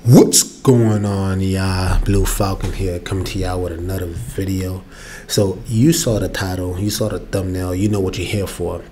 What's going on, y'all? Blue Falcon here, coming to y'all with another video. So you saw the title, you saw the thumbnail, you know what you're here for.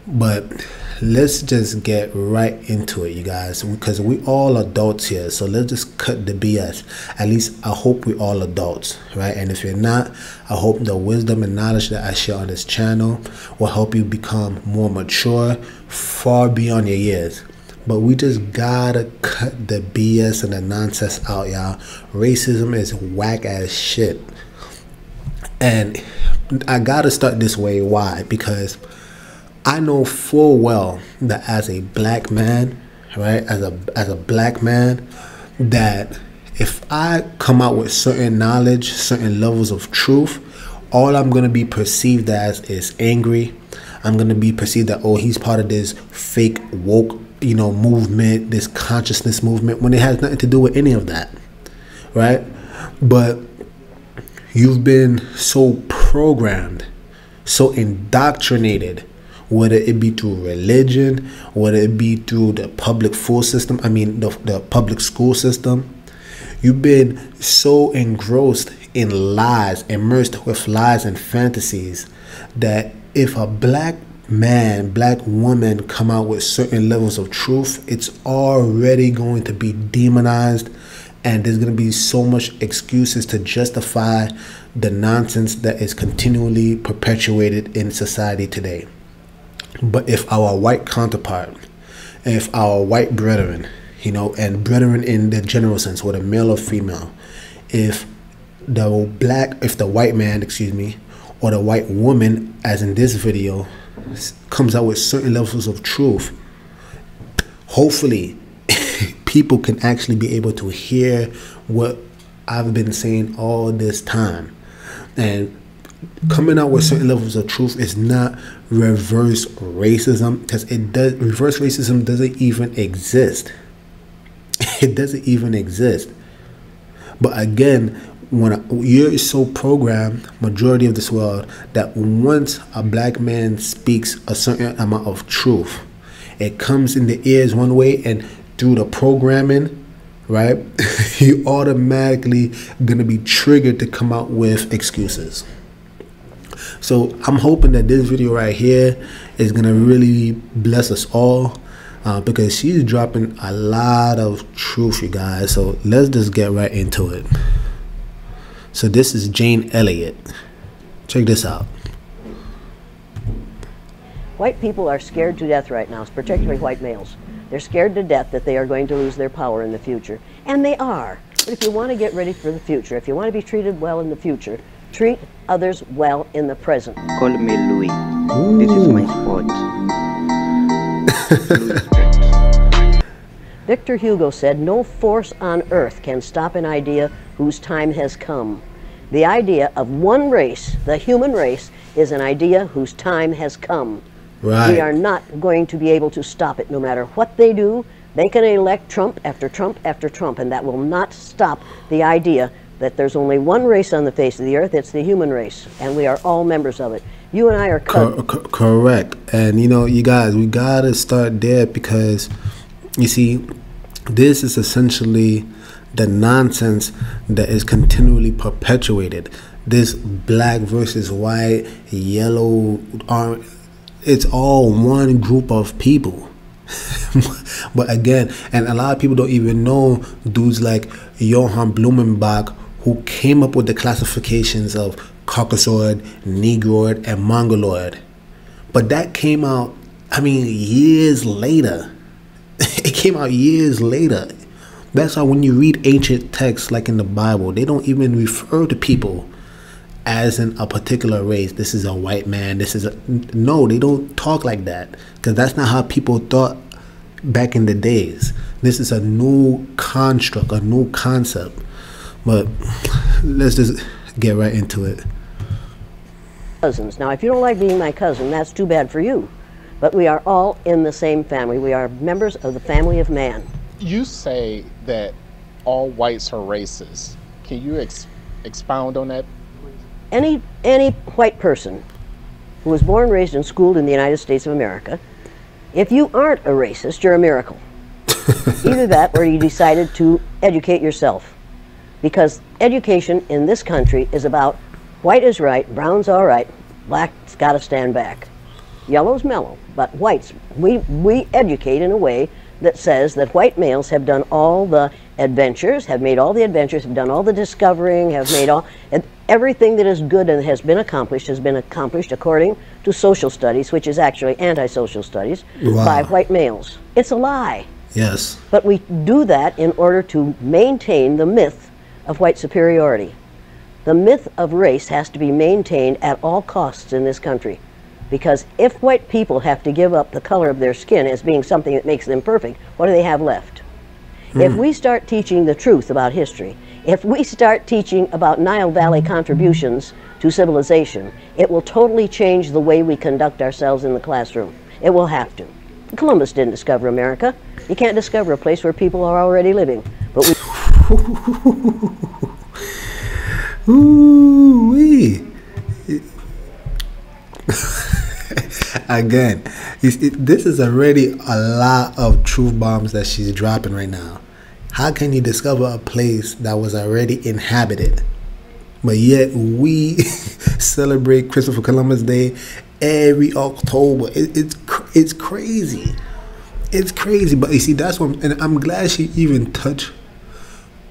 But let's just get right into it, you guys, because we all adults here. So let's just cut the BS. At least I hope we all adults, right? And if you're not, I hope the wisdom and knowledge that I share on this channel will help you become more mature, far beyond your years. But we just gotta cut the BS and the nonsense out, y'all. Racism is whack ass shit. And I gotta start this way. Why? Because I know full well that as a black man, right, as a black man, that if I come out with certain knowledge, certain levels of truth, all I'm gonna be perceived as is angry. I'm gonna be perceived that, oh, he's part of this fake woke, you know, movement, this consciousness movement, when it has nothing to do with any of that, right? But you've been so programmed, so indoctrinated, whether it be through religion, whether it be through the public school system, the public school system. You've been so engrossed in lies, immersed with lies and fantasies, that if a black man, black woman come out with certain levels of truth, it's already going to be demonized, and there's going to be so much excuses to justify the nonsense that is continually perpetuated in society today. But if our white counterpart, if our white brethren, you know, and brethren in the general sense, whether male or female, if the white man, excuse me, or the white woman, as in this video, comes out with certain levels of truth, hopefully people can actually be able to hear what I've been saying all this time. And coming out with certain levels of truth is not reverse racism, because reverse racism doesn't even exist. It doesn't even exist. But again, when you're so programmed, majority of this world, that once a black man speaks a certain amount of truth, it comes in the ears one way, and through the programming, right, you automatically gonna be triggered to come out with excuses. So I'm hoping that this video right here is gonna really bless us all, because she's dropping a lot of truth, you guys. So let's just get right into it. So this is Jane Elliott. Check this out. White people are scared to death right now, particularly white males. They're scared to death that they are going to lose their power in the future. And they are. But if you want to get ready for the future, if you want to be treated well in the future, treat others well in the present. Call me Louis. Ooh. This is my spot. Victor Hugo said, "No force on earth can stop an idea whose time has come." The idea of one race, the human race, is an idea whose time has come. Right. We are not going to be able to stop it no matter what they do. They can elect Trump after Trump after Trump, and that will not stop the idea that there's only one race on the face of the earth. It's the human race, and we are all members of it. You and I are correct. And you know, you guys, we gotta start there, because you see, this is essentially the nonsense that is continually perpetuated. This black versus white, yellow, orange, it's all one group of people. But again, and a lot of people don't even know dudes like Johann Blumenbach, who came up with the classifications of Caucasoid, Negroid, and Mongoloid. But that came out, I mean, years later. It came out years later. That's why when you read ancient texts like in the Bible, they don't even refer to people as in a particular race. This is a white man, this is a... No, they don't talk like that, because that's not how people thought back in the days. This is a new construct, a new concept. But let's just get right into it. cousins. Now, if you don't like being my cousin, that's too bad for you. But we are all in the same family. We are members of the family of man. You say that all whites are racist. Can you expound on that? Any white person who was born, raised, and schooled in the United States of America, if you aren't a racist, you're a miracle. Either that or you decided to educate yourself. Because education in this country is about white is right, brown's all right, black's got to stand back. Yellow's mellow, but whites, we educate in a way that says that white males have done all the adventures, have made all the adventures, have done all the discovering, have made all, everything that is good and has been accomplished according to social studies, which is actually anti-social studies, by white males. It's a lie. Yes. But we do that in order to maintain the myth of white superiority. The myth of race has to be maintained at all costs in this country. Because if white people have to give up the color of their skin as being something that makes them perfect, what do they have left? If we start teaching the truth about history, if we start teaching about Nile Valley contributions to civilization, it will totally change the way we conduct ourselves in the classroom. It will have to. Columbus didn't discover America. You can't discover a place where people are already living. But we Ooh-wee. Again, this is already a lot of truth bombs that she's dropping right now. How can you discover a place that was already inhabited, but yet we celebrate Christopher Columbus Day every October? It's crazy. It's crazy. But you see, that's what, and I'm glad she even touched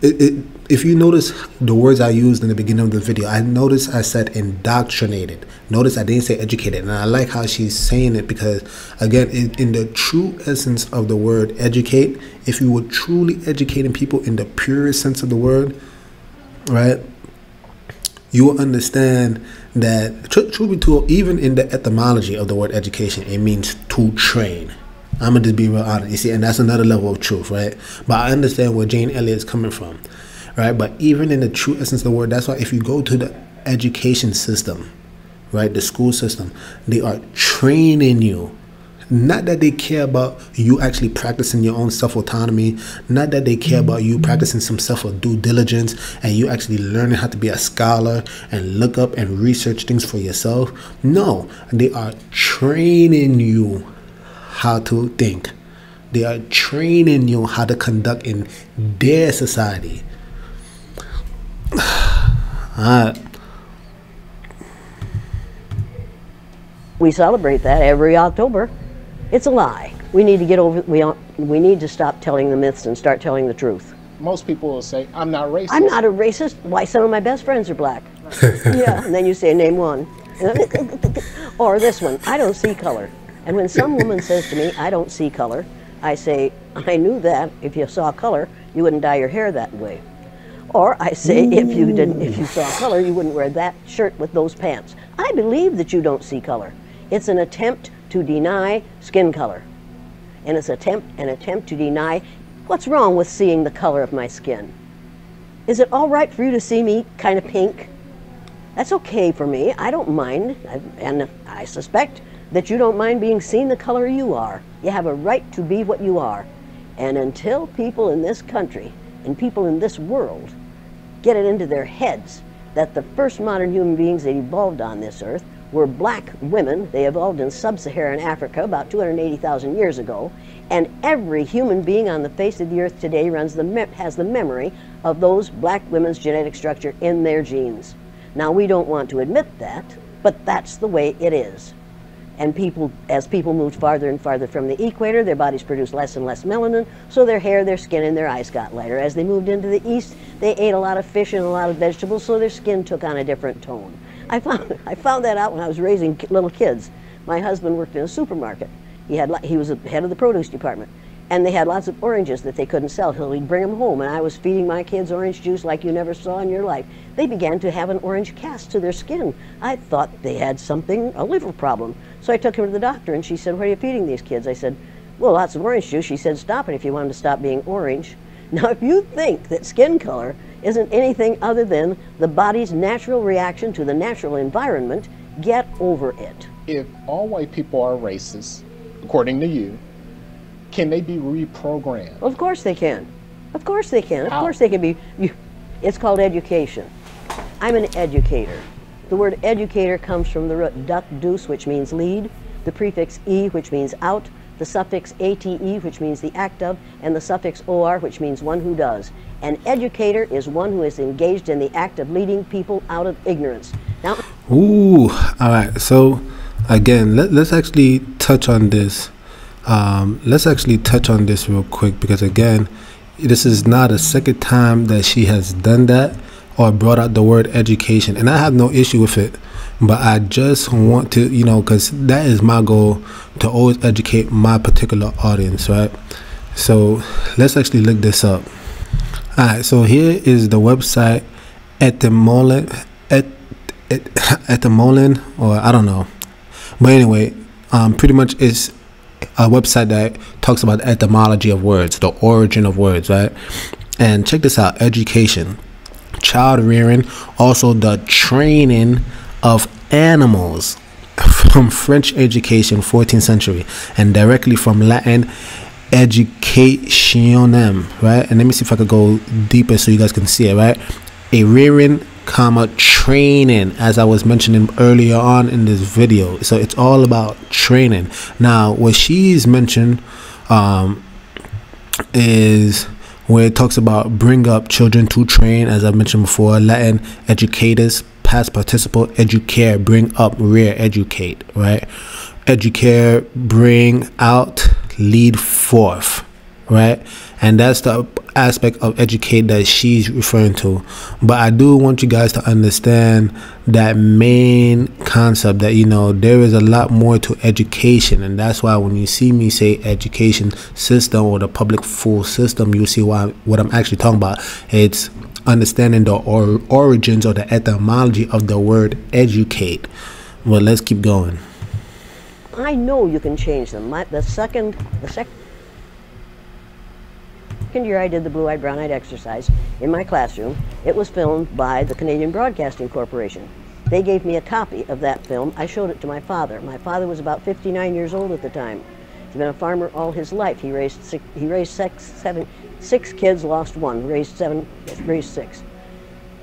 if you notice the words I used in the beginning of the video, I noticed I said indoctrinated. Notice I didn't say educated. And I like how she's saying it because, again, in the true essence of the word educate, if you were truly educating people in the purest sense of the word, right, you will understand that, truth be told, even in the etymology of the word education, it means to train. I'm going to just be real honest. You see, and that's another level of truth, right? But I understand where Jane Elliott is coming from, right? But even in the true essence of the word, that's why if you go to the education system, right, the school system, they are training you. Not that they care about you actually practicing your own self-autonomy, not that they care about you practicing some self-due diligence and you actually learning how to be a scholar and look up and research things for yourself. No, they are training you how to think. They are training you how to conduct in their society. We celebrate that every October. It's a lie. We need to get over. We need to stop telling the myths and start telling the truth. Most people will say, "I'm not racist." I'm not a racist. Why, some of my best friends are black. Yeah, and then you say, "Name one," or this one. I don't see color. And when some woman says to me, "I don't see color," I say, "I knew that. If you saw color, you wouldn't dye your hair that way." Or I say, if you saw color, you wouldn't wear that shirt with those pants. I believe that you don't see color. It's an attempt to deny skin color. And it's an attempt to deny what's wrong with seeing the color of my skin. Is it all right for you to see me kind of pink? That's okay for me. I don't mind. And I suspect that you don't mind being seen the color you are. You have a right to be what you are. And until people in this country and people in this world get it into their heads that the first modern human beings that evolved on this earth were black women. They evolved in sub-Saharan Africa about 280,000 years ago, and every human being on the face of the earth today has the memory of those black women's genetic structure in their genes. Now, we don't want to admit that, but that's the way it is. And as people moved farther and farther from the equator, their bodies produced less and less melanin, so their hair, their skin, and their eyes got lighter. As they moved into the east, they ate a lot of fish and a lot of vegetables, so their skin took on a different tone. I found that out when I was raising little kids. My husband worked in a supermarket. He was the head of the produce department. And they had lots of oranges that they couldn't sell, so he'd bring them home. And I was feeding my kids orange juice like you never saw in your life. They began to have an orange cast to their skin. I thought they had a liver problem. So I took him to the doctor, and she said, "What are you feeding these kids?" I said, "Well, lots of orange juice." She said, "Stop it if you want them to stop being orange." Now, if you think that skin color isn't anything other than the body's natural reaction to the natural environment, get over it. If all white people are racist, according to you, can they be reprogrammed? Of course they can. Of course they can. Of How? course they can be. It's called education. I'm an educator. The word educator comes from the root duc, deuce, which means lead, the prefix e, which means out, the suffix ate, which means the act of, and the suffix or, which means one who does. An educator is one who is engaged in the act of leading people out of ignorance. Now, ooh, all right. So again, let's actually touch on this. Let's actually touch on this real quick, because again, this is not a second time that she has done that or brought out the word education, and I have no issue with it, but I just want to, you know, because that is my goal, to always educate my particular audience, right? So let's actually look this up. All right, so here is the website Effeminate, or I don't know, but anyway, pretty much it's a website that talks about the etymology of words, the origin of words, right? And check this out: education, child rearing, also the training of animals, from French education, 14th century, and directly from Latin educationem, right? And let me see if I could go deeper so you guys can see it, right? A rearing, comma, training, as I was mentioning earlier on in this video. So it's all about training. Now what she's mentioned is where it talks about bring up children to train, as I mentioned before. Latin educators, past participle, educare, bring up, rear, educate, right? Educare, bring out, lead forth, right? And that's the aspect of educate that she's referring to. But I do want you guys to understand that main concept, that, you know, there is a lot more to education, and that's why when you see me say education system or the public school system, you see what I'm actually talking about. It's understanding the origins or the etymology of the word educate. Well, let's keep going. I know you can change them. The second year I did the blue-eyed, brown-eyed exercise in my classroom, it was filmed by the Canadian Broadcasting Corporation. They gave me a copy of that film. I showed it to my father. My father was about 59 years old at the time. He's been a farmer all his life. He raised six kids, lost one, raised six.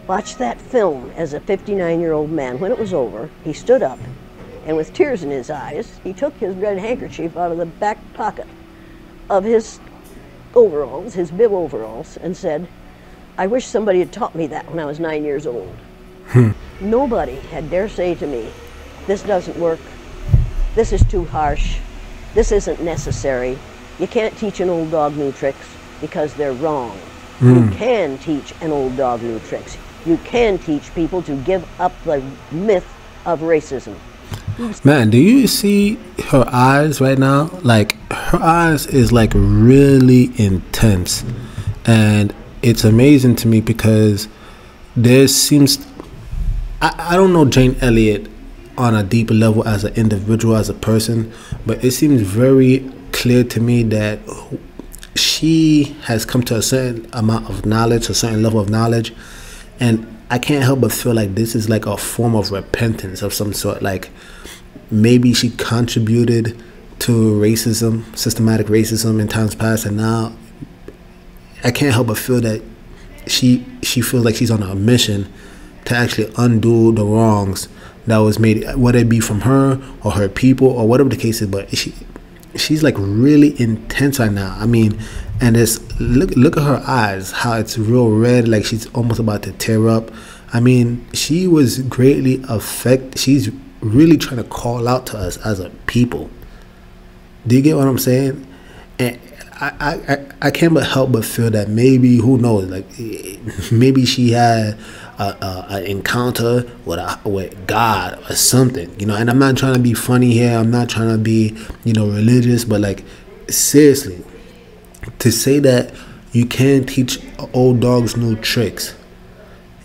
Watched that film as a 59-year-old man. When it was over, he stood up, and with tears in his eyes, he took his red handkerchief out of the back pocket of his overalls, his bib overalls, and said, "I wish somebody had taught me that when I was 9 years old." Nobody had dare say to me, "This doesn't work, this is too harsh, this isn't necessary, you can't teach an old dog new tricks," because they're wrong. You can teach an old dog new tricks. You can teach people to give up the myth of racism. Man, do you see her eyes right now? Like, her eyes is like really intense, and it's amazing to me because there seems, I don't know Jane Elliott on a deeper level as an individual, as a person, but it seems very clear to me that she has come to a certain amount of knowledge, a certain level of knowledge, and I can't help but feel like this is like a form of repentance of some sort. Like, maybe she contributed to racism, systematic racism in times past, and now I can't help but feel that she feels like she's on a mission to actually undo the wrongs that was made, whether it be from her or her people or whatever the case is. But she's like really intense right now. I mean, and it's look at her eyes, how it's real red, like she's almost about to tear up. I mean, she was greatly affected. She's really trying to call out to us as a people. Do you get what I'm saying? And I can't but help but feel that maybe, who knows, like maybe she had an encounter with God or something, you know. And I'm not trying to be funny here, I'm not trying to be, you know, religious, but like, seriously, to say that you can't teach old dogs new tricks,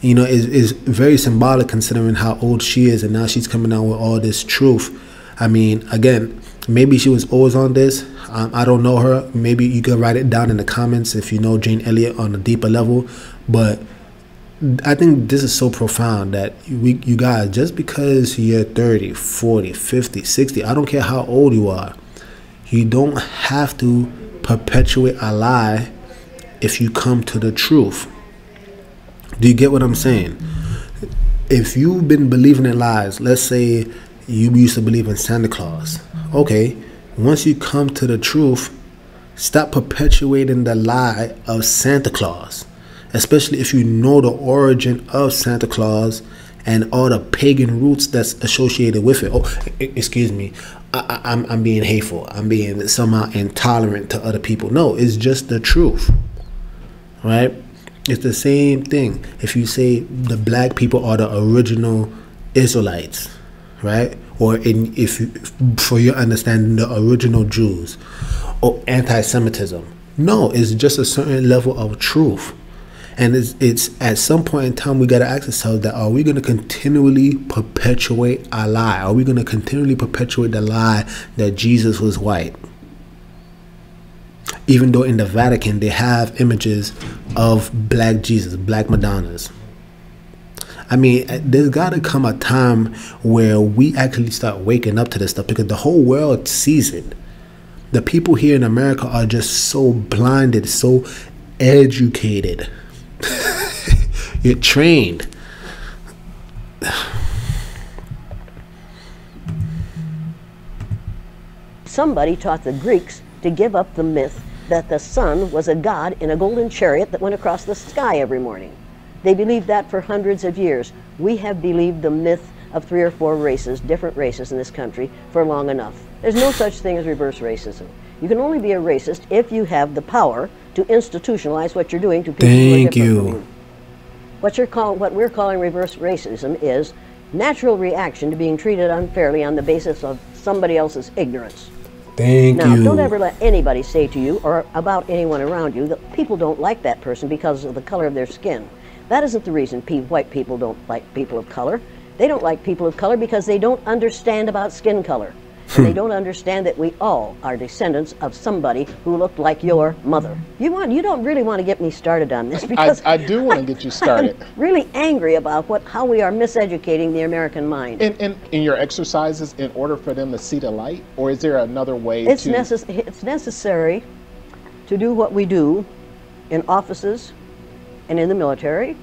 you know, is very symbolic considering how old she is, and now she's coming out with all this truth. I mean, again, maybe she was always on this. I don't know her. Maybe you can write it down in the comments if you know Jane Elliott on a deeper level. But I think this is so profound that you guys, just because you're 30, 40, 50, 60, I don't care how old you are, you don't have to perpetuate a lie if you come to the truth. Do you get what I'm saying? If you've been believing in lies, let's say you used to believe in Santa Claus, okay, once you come to the truth, stop perpetuating the lie of Santa Claus, especially if you know the origin of Santa Claus and all the pagan roots that's associated with it. Oh, excuse me. I'm being hateful. I'm being somehow intolerant to other people. No, it's just the truth, right? It's the same thing. If you say the black people are the original Israelites, right? Or for your understanding, the original Jews, or anti-Semitism. No, it's just a certain level of truth. And it's at some point in time we got to ask ourselves that, are we going to continually perpetuate our lie? Are we going to continually perpetuate the lie that Jesus was white? Even though in the Vatican they have images of black Jesus, black Madonnas. I mean, there's got to come a time where we actually start waking up to this stuff, because the whole world sees it. The people here in America are just so blinded, so educated. You're trained. Somebody taught the Greeks to give up the myth that the sun was a god in a golden chariot that went across the sky every morning. They believed that for hundreds of years. We have believed the myth of 3 or 4 races, different races in this country, for long enough. There's no such thing as reverse racism. You can only be a racist if you have the power to institutionalize what you're doing to people who are different from you. What we're calling reverse racism is natural reaction to being treated unfairly on the basis of somebody else's ignorance. Now, don't ever let anybody say to you or about anyone around you that people don't like that person because of the color of their skin. That isn't the reason white people don't like people of color. They don't like people of color because they don't understand about skin color. And they don't understand that we all are descendants of somebody who looked like your mother. You don't really want to get me started on this, because I do want to get you started. I'm really angry about how we are miseducating the American mind. In your exercises, in order for them to see the light, or is there another way it's necessary to do what we do in offices and in the military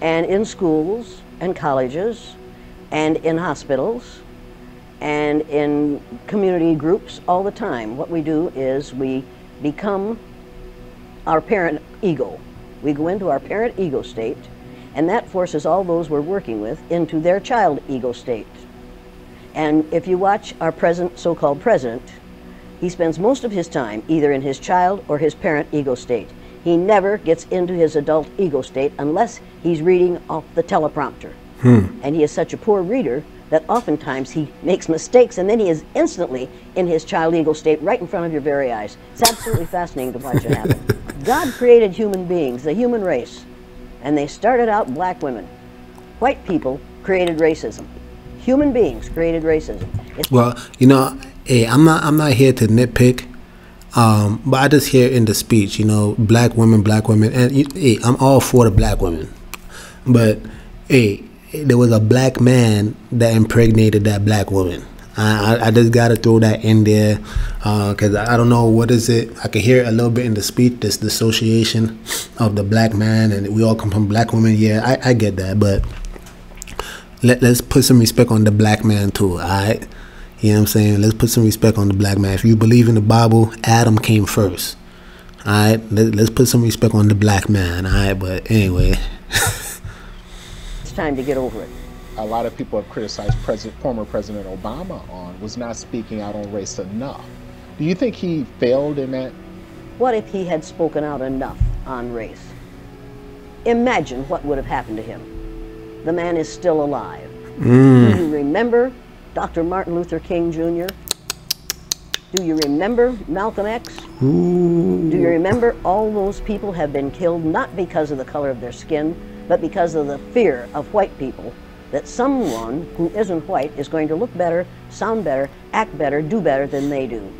and in schools and colleges and in hospitals and in community groups all the time. What we do is we become our parent ego. We go into our parent ego state, and that forces all those we're working with into their child ego state. And if you watch our present so-called president, he spends most of his time either in his child or his parent ego state. He never gets into his adult ego state unless he's reading off the teleprompter. And he is such a poor reader that oftentimes he makes mistakes, and then he is instantly in his child ego state right in front of your very eyes. It's absolutely fascinating to watch it happen. God created human beings, the human race, and they started out black women. White people created racism. Human beings created racism. Well, you know, hey, I'm not here to nitpick, but I just hear in the speech, you know, black women, and hey, I'm all for the black women, but hey, there was a black man that impregnated that black woman. I just gotta throw that in there, because I don't know what is it. I can hear it a little bit in the speech, this dissociation of the black man, and we all come from black women. Yeah, I get that, but let's put some respect on the black man too. All right, you know what I'm saying? Let's put some respect on the black man. If you believe in the Bible, Adam came first. All right, let's put some respect on the black man. All right, but anyway. Time to get over it. A lot of people have criticized former President Obama was not speaking out on race enough. Do you think he failed in that? What if he had spoken out enough on race? Imagine what would have happened to him. The man is still alive. Do you remember Dr. Martin Luther King Jr.? Do you remember Malcolm X? Do you remember all those people have been killed not because of the color of their skin, but because of the fear of white people, that someone who isn't white is going to look better, sound better, act better, do better than they do.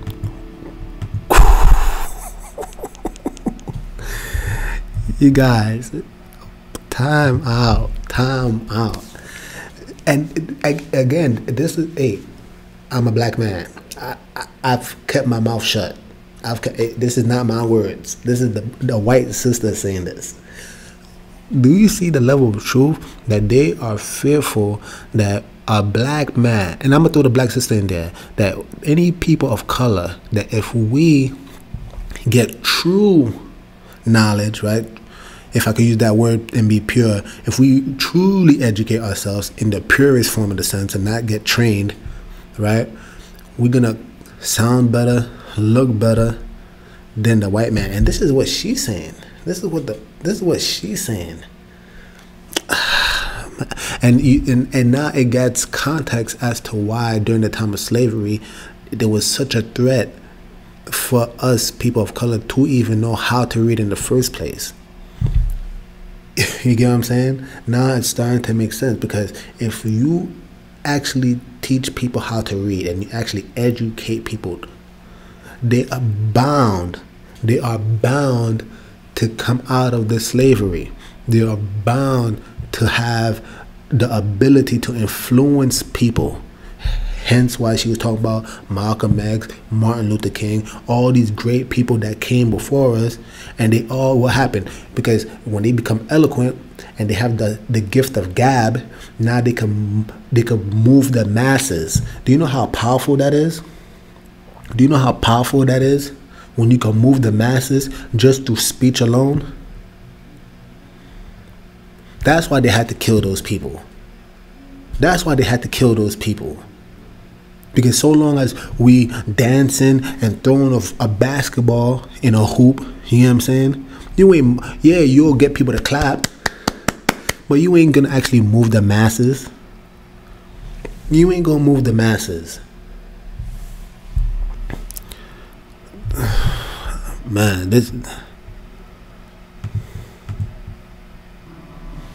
You guys, time out. And again, this is, hey, I'm a black man. I've kept my mouth shut. This is not my words. This is the white sister saying this. Do you see the level of truth that they are fearful that a black man, and I'm gonna throw the black sister in there, that any people of color, that if we get true knowledge, right? If I could use that word and be pure, if we truly educate ourselves in the purest form of the sense and not get trained, right? We're gonna sound better, look better than the white man. And this is what she's saying. This is what she's saying. And now it gets context as to why during the time of slavery there was such a threat for us people of color to even know how to read in the first place. You get what I'm saying? Now it's starting to make sense, because if you actually teach people how to read and you actually educate people, they are bound to come out of the slavery. They are bound to have the ability to influence people. Hence why she was talking about Malcolm X, Martin Luther King, all these great people that came before us, and they all, what happened? Because when they become eloquent and they have the gift of gab, now they can move the masses. Do you know how powerful that is? Do you know how powerful that is when you can move the masses just through speech alone? That's why they had to kill those people. That's why they had to kill those people. Because so long as we dancing and throwing a basketball in a hoop, you know what I'm saying? You'll get people to clap, but you ain't gonna actually move the masses. You ain't gonna move the masses. Man, this...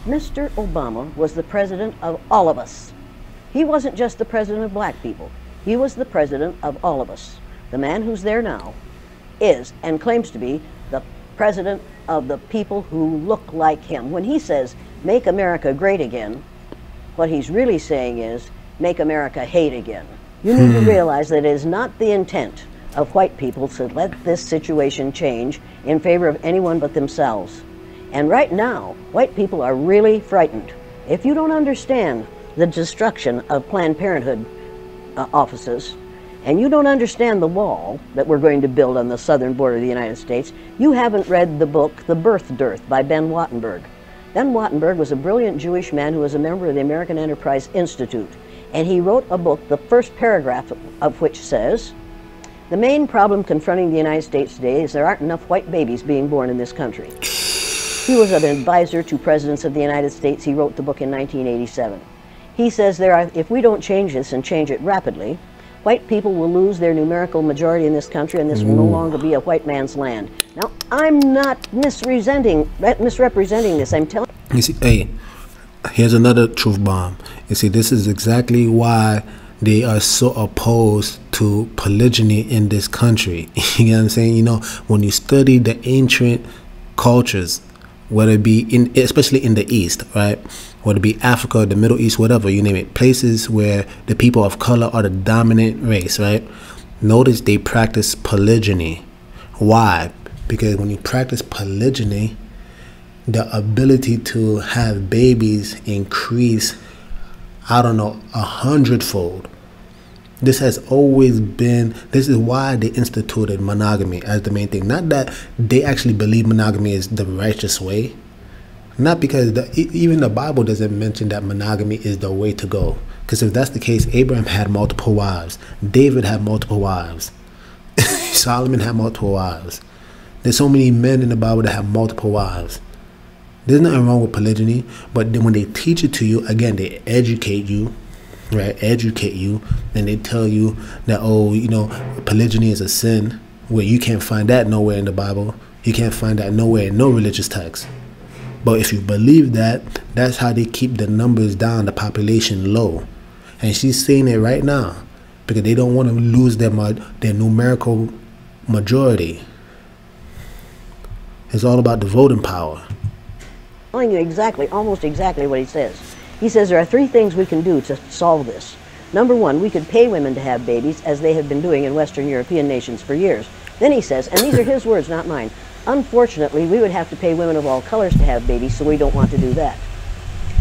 Mr. Obama was the president of all of us. He wasn't just the president of black people. He was the president of all of us. The man who's there now is and claims to be the president of the people who look like him. When he says, make America great again, what he's really saying is, make America hate again. You need to realize that it is not the intent of white people to let this situation change in favor of anyone but themselves. And right now, white people are really frightened. If you don't understand the destruction of Planned Parenthood offices, and you don't understand the wall that we're going to build on the southern border of the United States, you haven't read the book, The Birth Dearth by Ben Wattenberg. Ben Wattenberg was a brilliant Jewish man who was a member of the American Enterprise Institute, and he wrote a book, the first paragraph of which says, the main problem confronting the United States today is there aren't enough white babies being born in this country. He was an advisor to presidents of the United States. He wrote the book in 1987. He says if we don't change this and change it rapidly, white people will lose their numerical majority in this country, and this will no longer be a white man's land. Now, I'm not misrepresenting this. I'm telling you. See, hey, here's another truth bomb. You see, this is exactly why they are so opposed to polygyny in this country. You know what I'm saying? You know, when you study the ancient cultures, whether it be especially in the East, right? Whether it be Africa, the Middle East, whatever, you name it, places where the people of color are the dominant race, right? Notice they practice polygyny. Why? Because when you practice polygyny, the ability to have babies increase, I don't know, 100-fold. This has always been, this is why they instituted monogamy as the main thing. Not that they actually believe monogamy is the righteous way. Not because even the Bible doesn't mention that monogamy is the way to go. Because if that's the case, Abraham had multiple wives. David had multiple wives. Solomon had multiple wives. There's so many men in the Bible that have multiple wives. There's nothing wrong with polygyny. But then when they teach it to you, again, they educate you. Right, educate you, and they tell you that, oh, you know, polygyny is a sin, where you can't find that nowhere in the Bible. You can't find that nowhere in no religious text. But if you believe that, that's how they keep the numbers down, the population low. And she's saying it right now because they don't want to lose their numerical majority. It's all about the voting power. telling you exactly, almost exactly what he says. He says there are three things we can do to solve this. Number one, we could pay women to have babies, as they have been doing in Western European nations for years. Then he says, and these are his words, not mine, unfortunately, we would have to pay women of all colors to have babies, so we don't want to do that.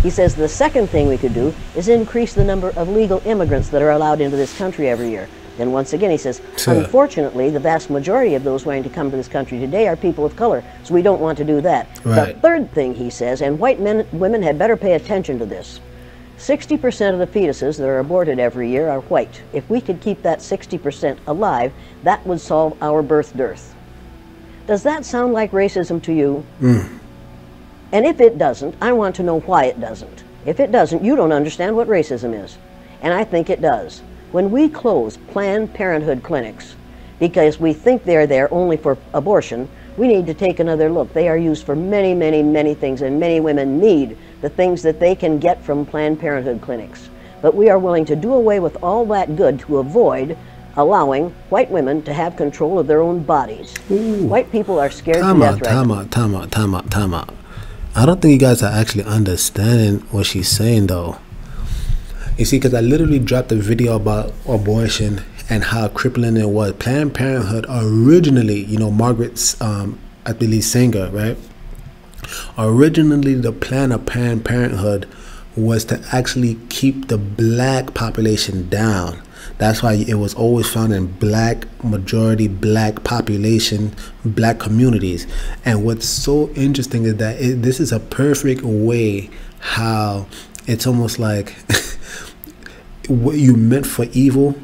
He says the second thing we could do is increase the number of legal immigrants that are allowed into this country every year. Then once again he says, unfortunately, the vast majority of those wanting to come to this country today are people of color, so we don't want to do that. Right. The third thing he says, and white women had better pay attention to this, 60% of the fetuses that are aborted every year are white. If we could keep that 60% alive, that would solve our birth dearth. Does that sound like racism to you? And if it doesn't, I want to know why it doesn't. If it doesn't, you don't understand what racism is. And I think it does. When we close Planned Parenthood clinics because we think they're there only for abortion, we need to take another look. They are used for many, many, many things, and many women need the things that they can get from Planned Parenthood clinics. But we are willing to do away with all that good to avoid allowing white women to have control of their own bodies. White people are scared to death right now. Time out. I don't think you guys are actually understanding what she's saying, though. You see, because I literally dropped a video about abortion and how crippling it was. Planned Parenthood originally, you know, Margaret's, I believe, Sanger, right? Originally, the plan of Planned Parenthood was to actually keep the black population down. That's why it was always found in black majority, black population, black communities. And what's so interesting is that this is a perfect way how it's almost like what you meant for evil,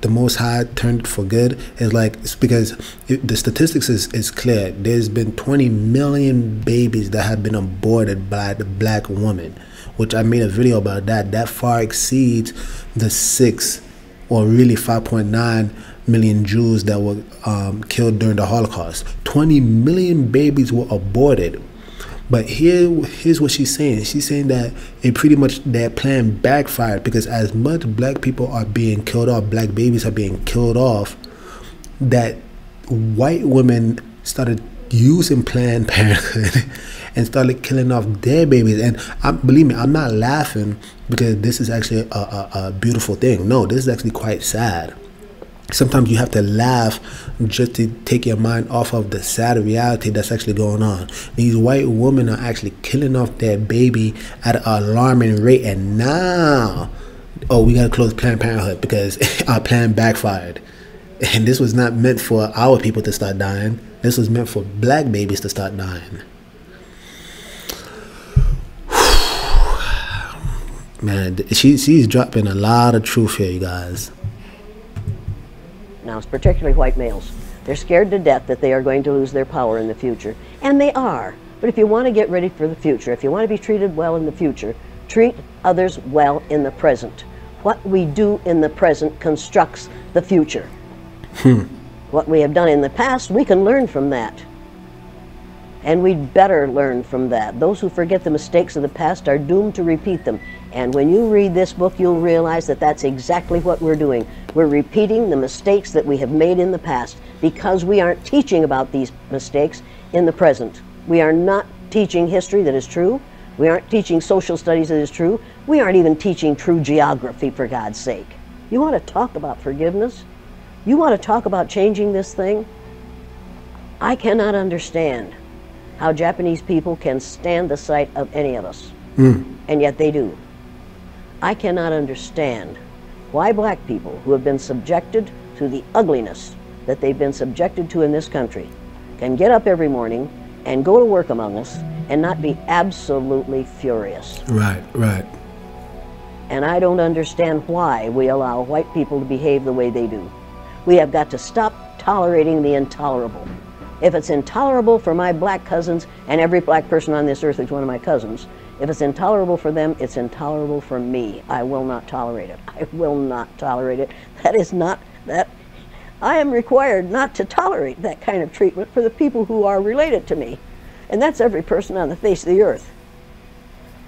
the Most High turned it for good. Is like, it's because the statistics is clear. There's been 20 million babies that have been aborted by the black woman, which I made a video about that. That far exceeds the 6 or really 5.9 million Jews that were killed during the Holocaust. 20 million babies were aborted. But here's what she's saying. She's saying that it pretty much, that plan backfired, because as much black people are being killed off, black babies are being killed off, that white women started using Planned Parenthood and started killing off their babies. And believe me, I'm not laughing because this is actually a beautiful thing. No, this is actually quite sad. Sometimes you have to laugh just to take your mind off of the sad reality that's actually going on. These white women are actually killing off their baby at an alarming rate, and now, oh, we gotta close Planned Parenthood because our plan backfired. And this was not meant for our people to start dying. This was meant for black babies to start dying. Man, she's dropping a lot of truth here, you guys. Now, it's particularly white males. They're scared to death that they are going to lose their power in the future. And they are. But if you want to get ready for the future, if you want to be treated well in the future, treat others well in the present. What we do in the present constructs the future. What we have done in the past, we can learn from that. And we'd better learn from that. Those who forget the mistakes of the past are doomed to repeat them. And when you read this book, you'll realize that that's exactly what we're doing. We're repeating the mistakes that we have made in the past because we aren't teaching about these mistakes in the present. We are not teaching history that is true. We aren't teaching social studies that is true. We aren't even teaching true geography, for God's sake. You want to talk about forgiveness? You want to talk about changing this thing? I cannot understand how Japanese people can stand the sight of any of us, and yet they do. I cannot understand why black people who have been subjected to the ugliness that they've been subjected to in this country can get up every morning and go to work among us and not be absolutely furious. Right, right. And I don't understand why we allow white people to behave the way they do. We have got to stop tolerating the intolerable. If it's intolerable for my black cousins, and every black person on this earth is one of my cousins, if it's intolerable for them, it's intolerable for me. I will not tolerate it. I will not tolerate it. That is not that. I am required not to tolerate that kind of treatment for the people who are related to me. And that's every person on the face of the earth.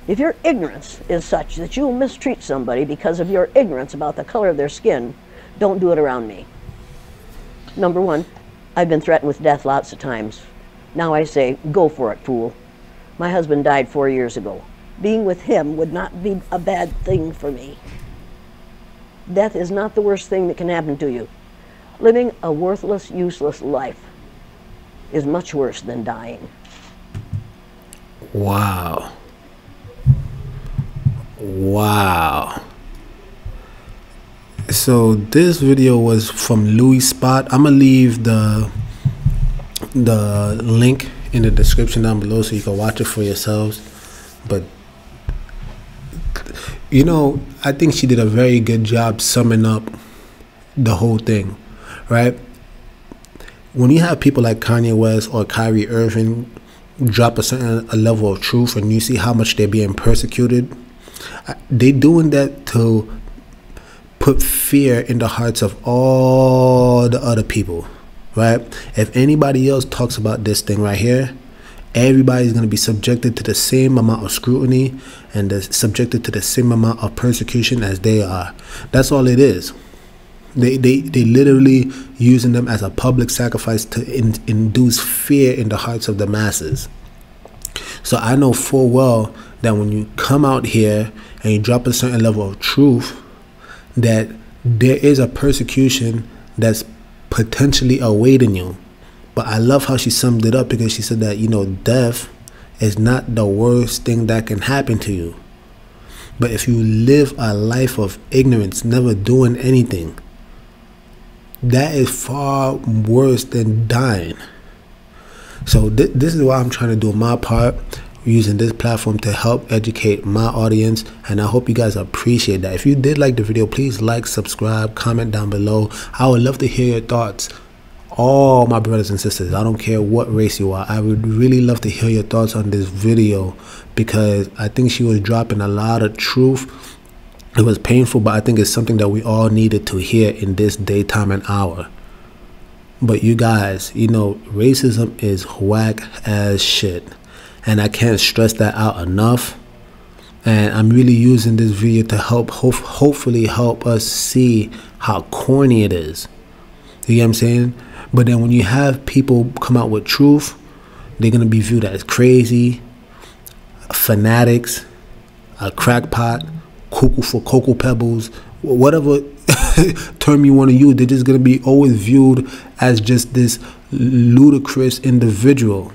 If your ignorance is such that you'll mistreat somebody because of your ignorance about the color of their skin, don't do it around me. Number one, I've been threatened with death lots of times. Now I say, go for it, fool. My husband died 4 years ago. Being with him would not be a bad thing for me. Death is not the worst thing that can happen to you. Living a worthless, useless life is much worse than dying. Wow. Wow. So this video was from Louis Spot. I'm gonna leave the link in the description down below so you can watch it for yourselves. But you know, I think she did a very good job summing up the whole thing, right? When you have people like Kanye West or Kyrie Irving drop a level of truth, and you see how much they're being persecuted, they doing that to put fear in the hearts of all the other people, right? If anybody else talks about this thing right here, everybody's going to be subjected to the same amount of scrutiny and subjected to the same amount of persecution as they are. That's all it is. They literally using them as a public sacrifice to induce fear in the hearts of the masses. So I know full well that when you come out here and you drop a certain level of truth, that there is a persecution that's potentially awaiting you. But I love how she summed it up, because she said that, you know, death is not the worst thing that can happen to you. But if you live a life of ignorance, never doing anything, that is far worse than dying. So this is why I'm trying to do my part, using this platform to help educate my audience, and I hope you guys appreciate that. If you did like the video, please like, subscribe, comment down below. I would love to hear your thoughts. All my brothers and sisters, I don't care what race you are, I would really love to hear your thoughts on this video, because I think she was dropping a lot of truth. It was painful, but I think it's something that we all needed to hear in this daytime and hour. But you guys, you know, racism is whack as shit, and I can't stress that out enough. And I'm really using this video to hopefully help us see how corny it is. You get what I'm saying? But then when you have people come out with truth, they're going to be viewed as crazy, fanatics, a crackpot, cuckoo for cocoa pebbles, whatever term you want to use. They're just going to be always viewed as just this ludicrous individual.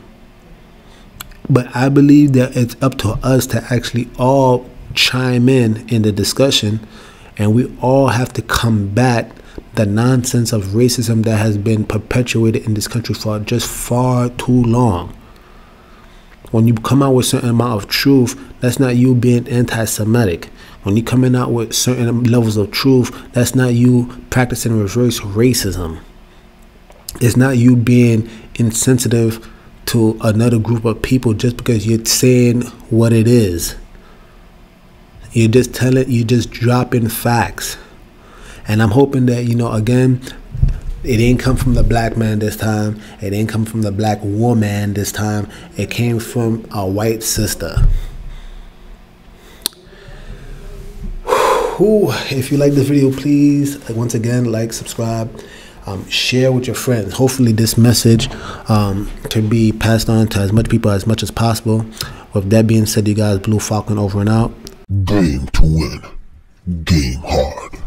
But I believe that it's up to us to actually all chime in the discussion, and we all have to combat the nonsense of racism that has been perpetuated in this country for just far too long. When you come out with a certain amount of truth, that's not you being anti-Semitic. When you're coming out with certain levels of truth, that's not you practicing reverse racism. It's not you being insensitive to another group of people just because you're saying what it is. You're just dropping facts. And I'm hoping that, you know, again, it didn't come from the black man this time. It didn't come from the black woman this time. It came from a white sister. Whew. If you like this video, please, once again, like, subscribe, share with your friends. Hopefully this message can be passed on to as much people as much as possible. With that being said, you guys, Blue Falcon over and out. Game to win. Game hard.